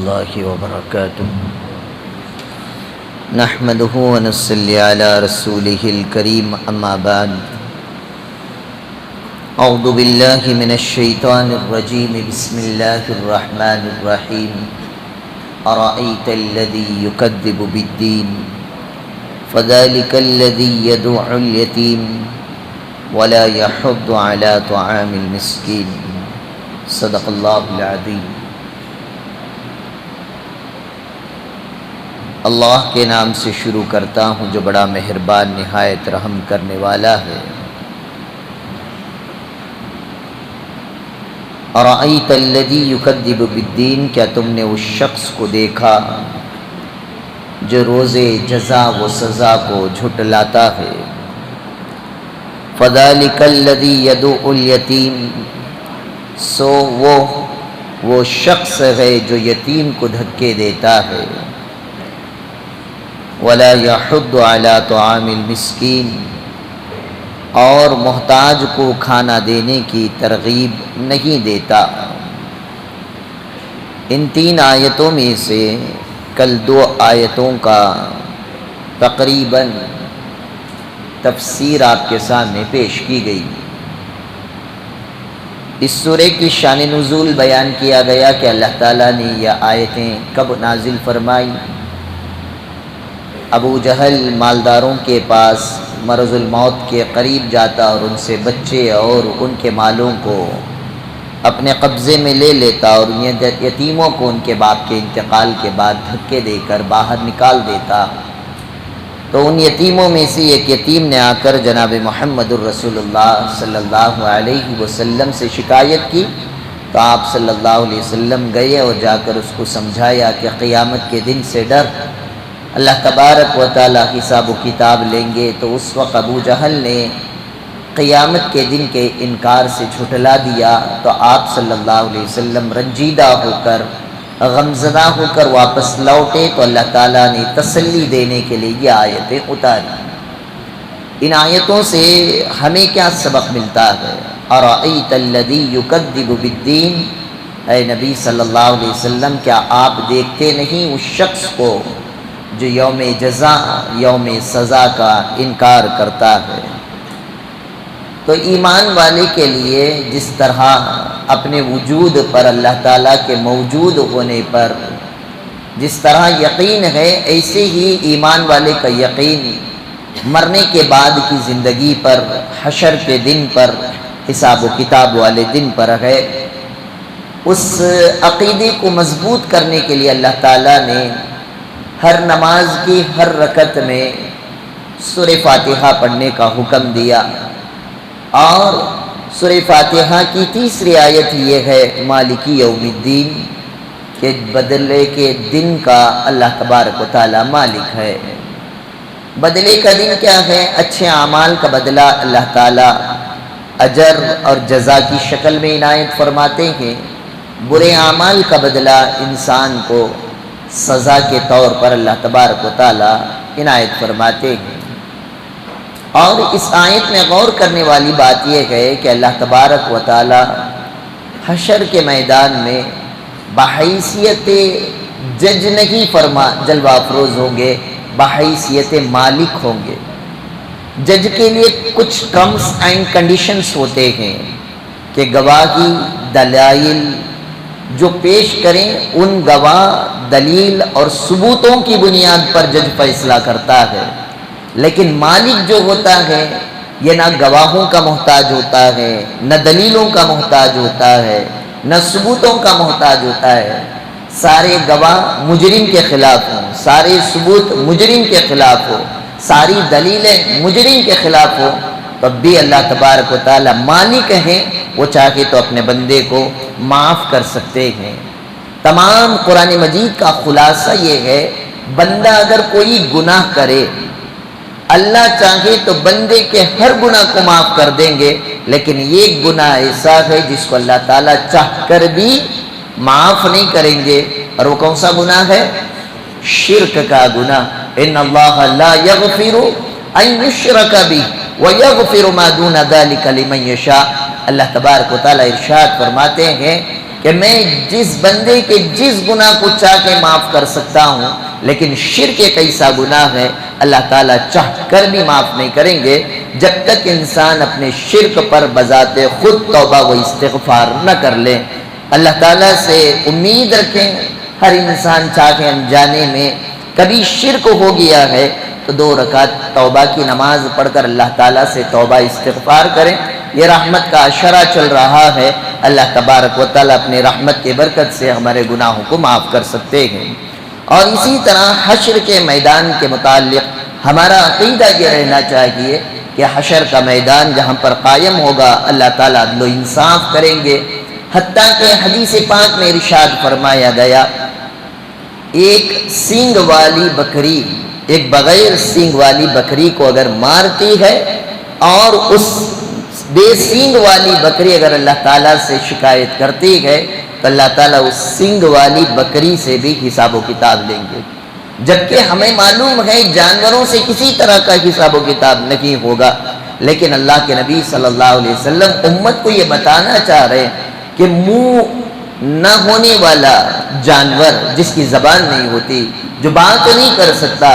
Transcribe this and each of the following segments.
الله وبركاته نحمده ونصلي على رسوله الكريم أما بعد أعوذ بالله من الشيطان الرجيم بسم الله الرحمن الرحيم أرأيت الذي يكذب بالدين فذلك الذي يدعو اليتيم ولا يحض على طعام المسكين صدق الله العظيم۔ اللہ کے نام سے شروع کرتا ہوں جو بڑا مہربان نہایت رحم کرنے والا ہے۔ ارأیت الذی یکذب بالدین، کیا تم نے اس شخص کو دیکھا جو روز جزا و سزا کو جھٹلاتا ہے؟ فذلک الذی یدعو الیتیم، سو وہ شخص ہے جو یتیم کو دھکے دیتا ہے۔ ولا يحض على طعام المسکین، اور محتاج کو کھانا دینے کی ترغیب نہیں دیتا۔ ان تین آیتوں میں سے کل دو آیتوں کا تقریباً تفسیر آپ کے سامنے پیش کی گئی۔ اس سورہ کی شان نزول بیان کیا گیا کہ اللہ تعالیٰ نے یہ آیتیں کب نازل فرمائی۔ ابو جہل مالداروں کے پاس مرض الموت کے قریب جاتا اور ان سے بچے اور ان کے مالوں کو اپنے قبضے میں لے لیتا اور یتیموں کو ان کے باپ کے انتقال کے بعد دھکے دے کر باہر نکال دیتا۔ تو ان یتیموں میں سے ایک یتیم نے آ کر جناب محمد الرسول اللہ صلی اللہ علیہ وسلم سے شکایت کی، تو آپ صلی اللہ علیہ وسلم گئے اور جا کر اس کو سمجھایا کہ قیامت کے دن سے ڈر، اللہ تبارک و تعالیٰ حساب و کتاب لیں گے۔ تو اس وقت ابو جہل نے قیامت کے دن کے انکار سے جھٹلا دیا، تو آپ صلی اللہ علیہ وسلم رنجیدہ ہو کر غمزدہ ہو کر واپس لوٹے، تو اللہ تعالیٰ نے تسلی دینے کے لیے یہ آیتیں اتاری۔ ان آیتوں سے ہمیں کیا سبق ملتا ہے؟ ارأیت الذی یکذب بالدین، اے نبی صلی اللہ علیہ وسلم کیا آپ دیکھتے نہیں اس شخص کو جو یوم جزا یوم سزا کا انکار کرتا ہے؟ تو ایمان والے کے لیے جس طرح اپنے وجود پر اللہ تعالیٰ کے موجود ہونے پر جس طرح یقین ہے، ایسے ہی ایمان والے کا یقین مرنے کے بعد کی زندگی پر، حشر کے دن پر، حساب و کتاب والے دن پر ہے۔ اس عقیدے کو مضبوط کرنے کے لیے اللہ تعالیٰ نے ہر نماز کی ہر رکعت میں سورہ فاتحہ پڑھنے کا حکم دیا، اور سورہ فاتحہ کی تیسری آیت یہ ہے مالکی یوم الدین، کہ بدلے کے دن کا اللہ تبارک و تعالی مالک ہے۔ بدلے کا دن کیا ہے؟ اچھے اعمال کا بدلہ اللہ تعالی اجر اور جزا کی شکل میں عنایت فرماتے ہیں، برے اعمال کا بدلہ انسان کو سزا کے طور پر اللہ تبارک و تعالی عنایت فرماتے ہیں۔ اور اس آیت میں غور کرنے والی بات یہ ہے کہ اللہ تبارک و تعالی حشر کے میدان میں بحیثیت جج نہیں جلوہ افروز ہوں گے، بحیثیت مالک ہوں گے۔ جج کے لیے کچھ ٹرمز اینڈ کنڈیشنز ہوتے ہیں کہ گواہی دلائل جو پیش کریں، ان گواہ دلیل اور ثبوتوں کی بنیاد پر جج فیصلہ کرتا ہے۔ لیکن مالک جو ہوتا ہے یہ نہ گواہوں کا محتاج ہوتا ہے، نہ دلیلوں کا محتاج ہوتا ہے، نہ ثبوتوں کا محتاج ہوتا ہے۔ سارے گواہ مجرم کے خلاف ہوں، سارے ثبوت مجرم کے خلاف ہو، ساری دلیلیں مجرم کے خلاف ہو، تب بھی اللہ تبارک و تعالی مالک ہیں، وہ چاہے تو اپنے بندے کو معاف کر سکتے ہیں۔ تمام قرآن مجید کا خلاصہ یہ ہے، بندہ اگر کوئی گناہ کرے، اللہ چاہے تو بندے کے ہر گناہ کو معاف کر دیں گے، لیکن یہ گناہ ایسا ہے جس کو اللہ تعالیٰ چاہ کر بھی معاف نہیں کریں گے، اور وہ کون سا گناہ ہے؟ شرک کا گناہ۔ ان اللہ لا یغفر ان یشرک بہ ویغفر ما دون ذلک لمن یشاء، اللہ تبارک و تعالیٰ ارشاد فرماتے ہیں کہ میں جس بندے کے جس گناہ کو چاہ کے معاف کر سکتا ہوں، لیکن شرک ایک ایسا گناہ ہے اللہ تعالیٰ چاہ کر بھی معاف نہیں کریں گے جب تک انسان اپنے شرک پر بذات خود توبہ و استغفار نہ کر لے۔ اللہ تعالیٰ سے امید رکھیں، ہر انسان چاہے انجانے میں کبھی شرک ہو گیا ہے تو 2 رکعت توبہ کی نماز پڑھ کر اللہ تعالیٰ سے توبہ استغفار کریں۔ یہ رحمت کا عشرہ چل رہا ہے، اللہ تبارک و تعالیٰ اپنی رحمت کے برکت سے ہمارے گناہوں کو معاف کر سکتے ہیں۔ اور اسی طرح حشر کے میدان کے متعلق ہمارا عقیدہ یہ رہنا چاہیے کہ حشر کا میدان جہاں پر قائم ہوگا اللہ تعالیٰ عدل و انصاف کریں گے، حتیٰ کہ حدیث پاک میں ارشاد فرمایا گیا ایک سینگ والی بکری ایک بغیر سینگ والی بکری کو اگر مارتی ہے اور اس بے سینگ والی بکری اگر اللہ تعالیٰ سے شکایت کرتی ہے تو اللہ تعالیٰ اس سینگ والی بکری سے بھی حساب و کتاب لیں گے، جبکہ ہمیں معلوم ہے جانوروں سے کسی طرح کا حساب و کتاب نہیں ہوگا، لیکن اللہ کے نبی صلی اللہ علیہ وسلم امت کو یہ بتانا چاہ رہے ہیں کہ منہ نہ ہونے والا جانور جس کی زبان نہیں ہوتی، جو بات نہیں کر سکتا،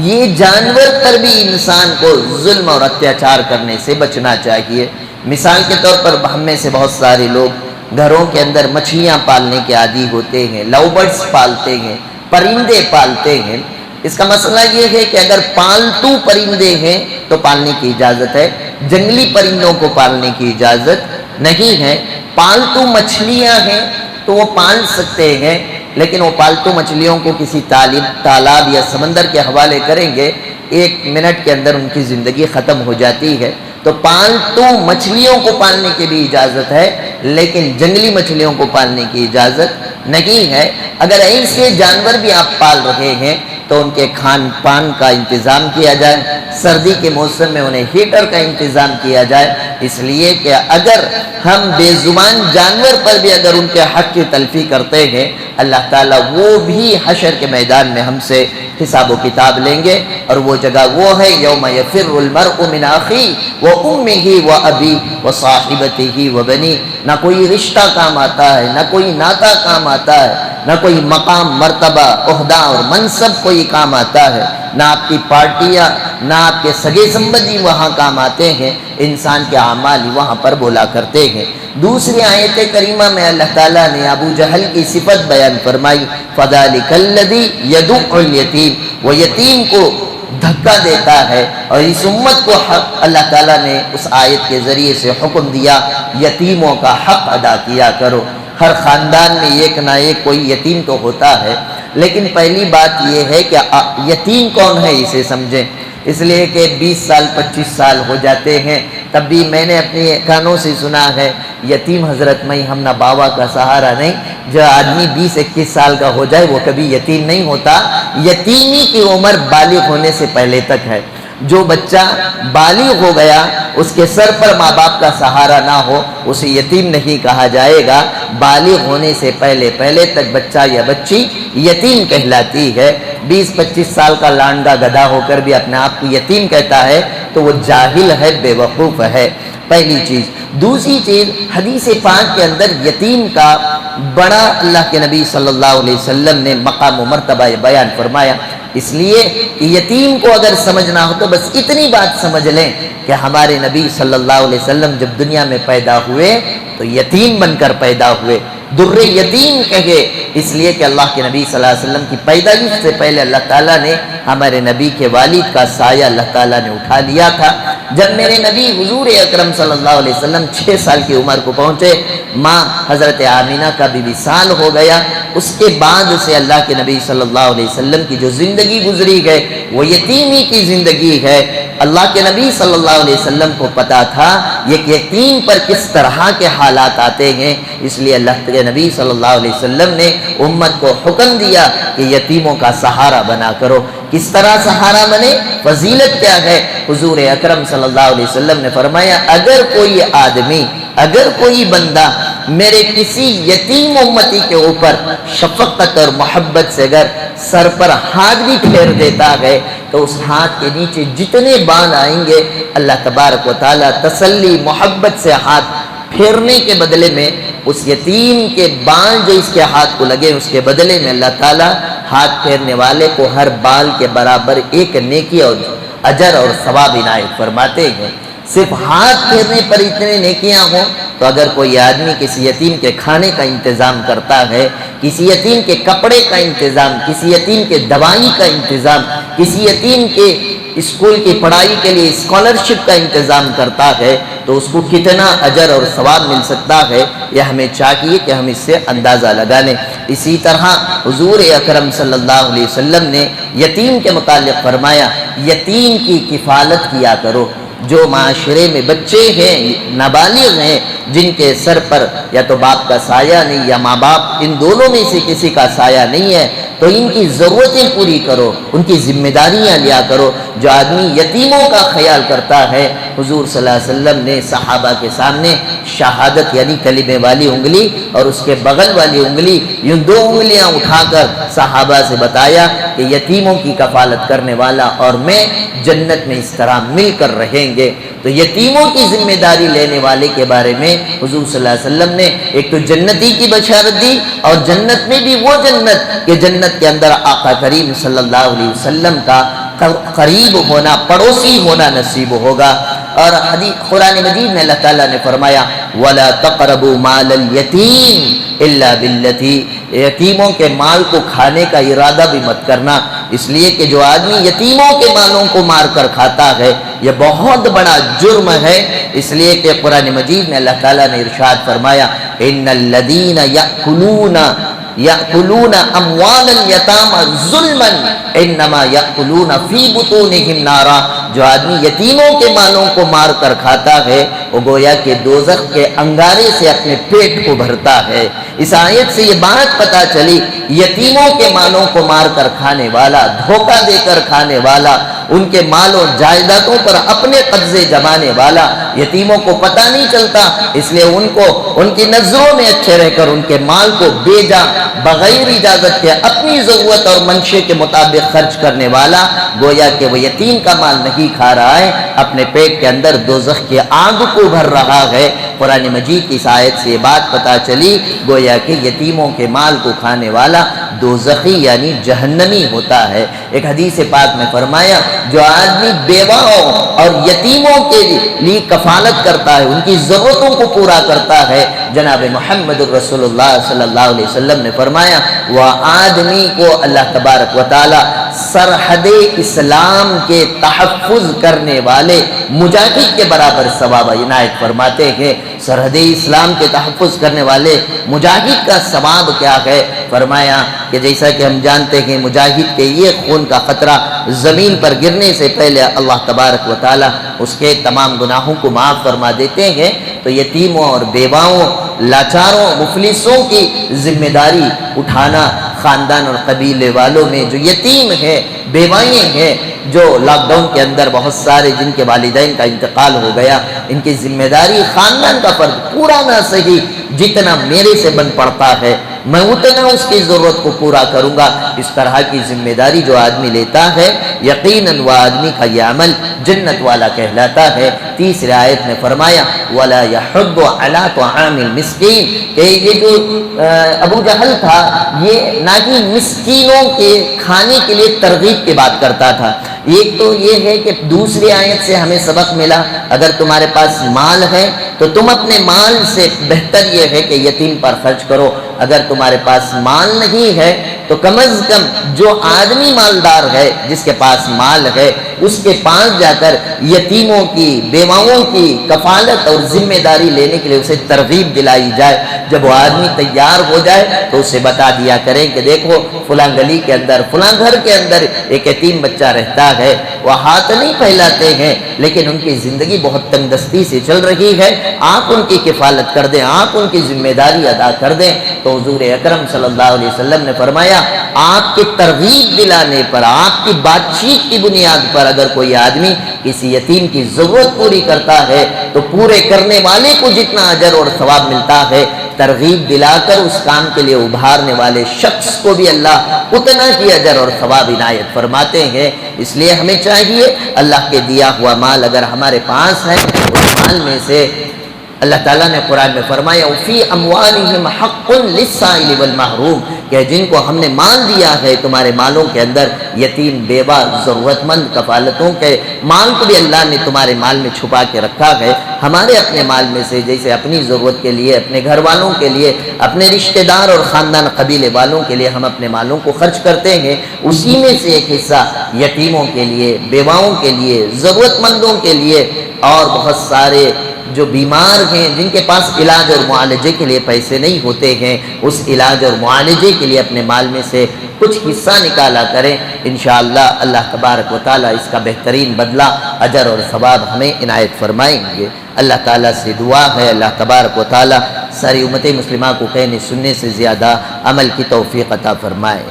یہ جانور پر بھی انسان کو ظلم اور اتیاچار کرنے سے بچنا چاہیے۔ مثال کے طور پر ہم میں سے بہت سارے لوگ گھروں کے اندر مچھلیاں پالنے کے عادی ہوتے ہیں، لو برڈز پالتے ہیں، پرندے پالتے ہیں۔ اس کا مسئلہ یہ ہے کہ اگر پالتو پرندے ہیں تو پالنے کی اجازت ہے، جنگلی پرندوں کو پالنے کی اجازت نہیں ہے۔ پالتو مچھلیاں ہیں تو وہ پال سکتے ہیں، لیکن وہ پالتو مچھلیوں کو کسی تالاب یا سمندر کے حوالے کریں گے 1 منٹ کے اندر ان کی زندگی ختم ہو جاتی ہے۔ تو پالتو مچھلیوں کو پالنے کی بھی اجازت ہے، لیکن جنگلی مچھلیوں کو پالنے کی اجازت نہیں ہے۔ اگر ایسے جانور بھی آپ پال رہے ہیں تو ان کے کھان پان کا انتظام کیا جائے، سردی کے موسم میں انہیں ہیٹر کا انتظام کیا جائے، اس لیے کہ اگر ہم بے زبان جانور پر بھی اگر ان کے حق کی تلفی کرتے ہیں اللہ تعالیٰ وہ بھی حشر کے میدان میں ہم سے حساب و کتاب لیں گے، اور وہ جگہ وہ ہے یوم یفر المرء من اخیہ وامہ وابیہ وصاحبتہ وبنیہ۔ نہ کوئی رشتہ کام آتا ہے، نہ کوئی ناتا کام آتا ہے، نہ کوئی مقام مرتبہ عہدہ اور منصب کوئی کام آتا ہے، نہ آپ کی پارٹیاں نہ آپ کے سگے سمبندی وہاں کام آتے ہیں، انسان کے اعمال وہاں پر بولا کرتے ہیں۔ دوسری آیت کریمہ میں اللہ تعالیٰ نے ابو جہل کی صفت بیان فرمائی، فَذَلِكَ الَّذِي يَدُعُّ الْيَتِيمَ، وہ یتیم کو دھکا دیتا ہے، اور اس امت کو حق اللہ تعالیٰ نے اس آیت کے ذریعے سے حکم دیا یتیموں کا حق ادا کیا کرو۔ ہر خاندان میں ایک نہ ایک کوئی یتیم تو ہوتا ہے، لیکن پہلی بات یہ ہے کہ یتیم کون ہے اسے سمجھیں، اس لیے کہ 20 سال 25 سال ہو جاتے ہیں تب بھی میں نے اپنے کانوں سے سنا ہے یتیم حضرت میں ہم نہ باوا کا سہارا نہیں۔ جو آدمی 20-21 سال کا ہو جائے وہ کبھی یتیم نہیں ہوتا، یتیمی کی عمر بالغ ہونے سے پہلے تک ہے۔ جو بچہ بالغ ہو گیا اس کے سر پر ماں باپ کا سہارا نہ ہو اسے یتیم نہیں کہا جائے گا، بالغ ہونے سے پہلے تک بچہ یا بچی یتیم کہلاتی ہے۔ 20-25 سال کا لانڈا گدھا ہو کر بھی اپنے آپ کو یتیم کہتا ہے تو وہ جاہل ہے، بے وقوف ہے، پہلی چیز۔ دوسری چیز حدیث پاک کے اندر یتیم کا بڑا اللہ کے نبی صلی اللہ علیہ وسلم نے مقام و مرتبہ بیان فرمایا، اس لیے کہ یتیم کو اگر سمجھنا ہو تو بس اتنی بات سمجھ لیں کہ ہمارے نبی صلی اللہ علیہ وسلم جب دنیا میں پیدا ہوئے تو یتیم بن کر پیدا ہوئے، در یتیم کہے، اس لیے کہ اللہ کے نبی صلی اللہ علیہ وسلم کی پیدائش سے پہلے اللہ تعالیٰ نے ہمارے نبی کے والد کا سایہ اللہ تعالیٰ نے اٹھا لیا تھا۔ جب میرے نبی حضور اکرم صلی اللہ علیہ وسلم 6 سال کی عمر کو پہنچے، ماں حضرت آمینہ کا بھی وصال ہو گیا، اس کے بعد سے اللہ کے نبی صلی اللہ علیہ وسلم کی جو زندگی گزری ہے وہ یتیمی کی زندگی ہے۔ اللہ کے نبی صلی اللہ علیہ وسلم کو پتا تھا یہ کہ یتیم پر کس طرح کے حالات آتے ہیں، اس لیے اللہ کے نبی صلی اللہ علیہ وسلم نے امت کو حکم دیا کہ یتیموں کا سہارا بنا کرو۔ کس طرح سہارا بنے، فضیلت کیا ہے؟ حضور اکرم صلی اللہ علیہ وسلم نے فرمایا اگر کوئی آدمی، اگر کوئی بندہ میرے کسی یتیم امتی کے اوپر شفقت اور محبت سے اگر سر پر ہاتھ بھی پھیر دیتا ہے تو اس ہاتھ کے نیچے جتنے بان آئیں گے اللہ تبارک و تعالیٰ تسلی محبت سے ہاتھ پھیرنے کے بدلے میں اس یتیم کے بال جو اس کے ہاتھ کو لگے اس کے بدلے میں اللہ تعالیٰ ہاتھ پھیرنے والے کو ہر بال کے برابر ایک نیکی اور اجر اور ثواب عنایت فرماتے ہیں۔ صرف ہاتھ پھیرنے پر اتنے نیکیاں ہوں تو اگر کوئی آدمی کسی یتیم کے کھانے کا انتظام کرتا ہے، کسی یتیم کے کپڑے کا انتظام، کسی یتیم کے دوائی کا انتظام، کسی یتیم کے اسکول کی پڑھائی کے لیے اسکالرشپ کا انتظام کرتا ہے تو اس کو کتنا اجر اور ثواب مل سکتا ہے، یہ ہمیں چاہیے کہ ہم اس سے اندازہ لگا لیں۔ اسی طرح حضور اکرم صلی اللہ علیہ وسلم نے یتیم کے متعلق فرمایا، یتیم کی کفالت کیا کرو۔ جو معاشرے میں بچے ہیں، نابالغ ہیں، جن کے سر پر یا تو باپ کا سایہ نہیں یا ماں باپ ان دونوں میں سے کسی کا سایہ نہیں ہے، تو ان کی ضرورتیں پوری کرو، ان کی ذمہ داریاں لیا کرو۔ جو آدمی یتیموں کا خیال کرتا ہے، حضور صلی اللہ علیہ وسلم نے صحابہ کے سامنے شہادت یعنی کلمے والی انگلی اور اس کے بغل والی انگلی، یہ دو انگلیاں اٹھا کر صحابہ سے بتایا کہ یتیموں کی کفالت کرنے والا اور میں جنت میں اس طرح مل کر رہیں گے۔ تو یتیموں کی ذمہ داری لینے والے کے بارے میں حضور صلی اللہ علیہ وسلم نے ایک تو جنتی کی بشارت دی، اور جنت میں بھی وہ جنت کہ جنت کے اندر آقا کریم صلی اللہ علیہ وسلم کا قریب ہونا، پڑوسی ہونا نصیب ہوگا۔ اور حدیث قرآن مجید میں اللہ تعالیٰ نے فرمایا وَلَا تَقْرَبُوا مَالَ الْيَتِيمِ إِلَّا بِالَّتِي، یتیموں کے مال کو کھانے کا ارادہ بھی مت کرنا، اس لیے کہ جو آدمی یتیموں کے مالوں کو مار کر کھاتا ہے یہ بہت بڑا جرم ہے۔ اس لیے کہ قرآن مجید میں اللہ تعالیٰ نے ارشاد فرمایا إِنَّ الَّذِينَ يَأْكُلُونَ أَمْوَالَ الْيَتَامَى ظُلْمًا إِنَّمَا يَأْكُلُونَ فِي بُطُونِهِمْ نَارًا، جو آدمی یتیموں کے مالوں کو مار کر کھاتا ہے وہ گویا کہ دوزخ کے انگارے سے اپنے پیٹ کو بھرتا ہے۔ اس آیت سے یہ بات پتہ چلی، یتیموں کے مالوں کو مار کر کھانے والا، دھوکہ دے کر کھانے والا، ان کے مال و جائیدادوں پر اپنے قبضے جمانے والا، یتیموں کو پتہ نہیں چلتا اس لیے ان کو ان کی نظروں میں اچھے رہ کر ان کے مال کو بے جا بغیر اجازت کے اپنی ضرورت اور منشے کے مطابق خرچ کرنے والا گویا کہ وہ یتیم کا مال نہیں کھا رہا ہے، اپنے پیٹ کے اندر دوزخ کی آگ کو بھر رہا ہے۔ قرآن مجید کی اس آیت سے یہ بات پتہ چلی گویا کہ یتیموں کے مال کو کھانے والا دوزخی یعنی جہنمی ہوتا ہے۔ ایک حدیث پاک میں فرمایا جو آدمی بیواؤں اور یتیموں کے لیے کفالت کرتا ہے، ان کی ضرورتوں کو پورا کرتا ہے، جناب محمد رسول اللہ صلی اللہ علیہ وسلم نے فرمایا وہ آدمی کو اللہ تبارک و تعالی سرحد اسلام کے تحفظ کرنے والے مجاہد کے برابر ثواب عنایت فرماتے ہیں۔ سرحد اسلام کے تحفظ کرنے والے مجاہد کا ثواب کیا ہے؟ فرمایا کہ جیسا کہ ہم جانتے ہیں مجاہد کے یہ خون کا خطرہ زمین پر گرنے سے پہلے اللہ تبارک و تعالی اس کے تمام گناہوں کو معاف فرما دیتے ہیں، تو یتیموں اور بیواؤں، لاچاروں، مفلسوں کی ذمہ داری اٹھانا، خاندان اور قبیلے والوں میں جو یتیم ہے، بیوائیں ہیں، جو لاک ڈاؤن کے اندر بہت سارے جن کے والدین کا انتقال ہو گیا، ان کی ذمہ داری خاندان کا فرض پورا نہ صحیح جتنا میرے سے بن پڑتا ہے میں اتنا اس کی ضرورت کو پورا کروں گا۔ اس طرح کی ذمہ داری جو آدمی لیتا ہے یقیناً وہ آدمی کا یہ عمل جنت والا کہلاتا ہے۔ تیسری آیت میں فرمایا وَلَا يَحُضُّ عَلَىٰ طَعَامِ الْمِسْكِينِ، کہ یہ جو ابو جہل تھا یہ نہ ہی مسکینوں کے کھانے کے لیے ترغیب کی بات کرتا تھا۔ ایک تو یہ ہے کہ دوسری آیت سے ہمیں سبق ملا اگر تمہارے پاس مال ہے تو تم اپنے مال سے بہتر یہ ہے کہ یتیم پر خرچ کرو، اگر تمہارے پاس مال نہیں ہے تو کم از کم جو آدمی مالدار ہے جس کے پاس مال ہے اس کے پاس جا کر یتیموں کی، بیواؤں کی کفالت اور ذمہ داری لینے کے لیے اسے ترغیب دلائی جائے۔ جب وہ آدمی تیار ہو جائے تو اسے بتا دیا کریں کہ دیکھو فلاں گلی کے اندر، فلاں گھر کے اندر ایک یتیم بچہ رہتا ہے، وہ ہاتھ نہیں پھیلاتے ہیں لیکن ان کی زندگی بہت تنگ دستی سے چل رہی ہے، آپ ان کی کفالت کر دیں، آپ ان کی ذمہ داری ادا کر دیں۔ تو حضور اکرم صلی اللہ علیہ وسلم نے فرمایا آپ کی ترغیب دلانے پر، آپ کی بات چیت کی بنیاد پر اگر کوئی آدمی کسی یتیم کی ضرورت پوری کرتا ہے تو پورے کرنے والے کو جتنا اجر اور ثواب ملتا ہے، ترغیب دلا کر اس کام کے لیے ابھارنے والے شخص کو بھی اللہ اتنا ہی اجر اور ثواب عنایت فرماتے ہیں۔ اس لیے ہمیں چاہیے اللہ کے دیا ہوا مال اگر ہمارے پاس ہے اس مال میں سے اللہ تعالیٰ نے قرآن میں فرمایا فی اموالہم حق للسائل والمحروم کہ جن کو ہم نے مال دیا ہے تمہارے مالوں کے اندر یتیم بیوہ ضرورت مند کفالتوں کے مال کو بھی اللہ نے تمہارے مال میں چھپا کے رکھا ہے. ہمارے اپنے مال میں سے جیسے اپنی ضرورت کے لیے اپنے گھر والوں کے لیے اپنے رشتہ دار اور خاندان قبیلے والوں کے لیے ہم اپنے مالوں کو خرچ کرتے ہیں اسی میں سے ایک حصہ یتیموں کے لیے بیواؤں کے لیے ضرورت مندوں کے لیے اور بہت سارے جو بیمار ہیں جن کے پاس علاج اور معالجے کے لیے پیسے نہیں ہوتے ہیں اس علاج اور معالجے کے لیے اپنے مال میں سے کچھ حصہ نکالا کریں. انشاءاللہ اللہ تبارک و تعالیٰ اس کا بہترین بدلہ اجر اور ثواب ہمیں عنایت فرمائیں گے. اللہ تعالیٰ سے دعا ہے اللہ تبارک و تعالیٰ ساری امت مسلمہ کو کہنے سننے سے زیادہ عمل کی توفیق عطا فرمائے.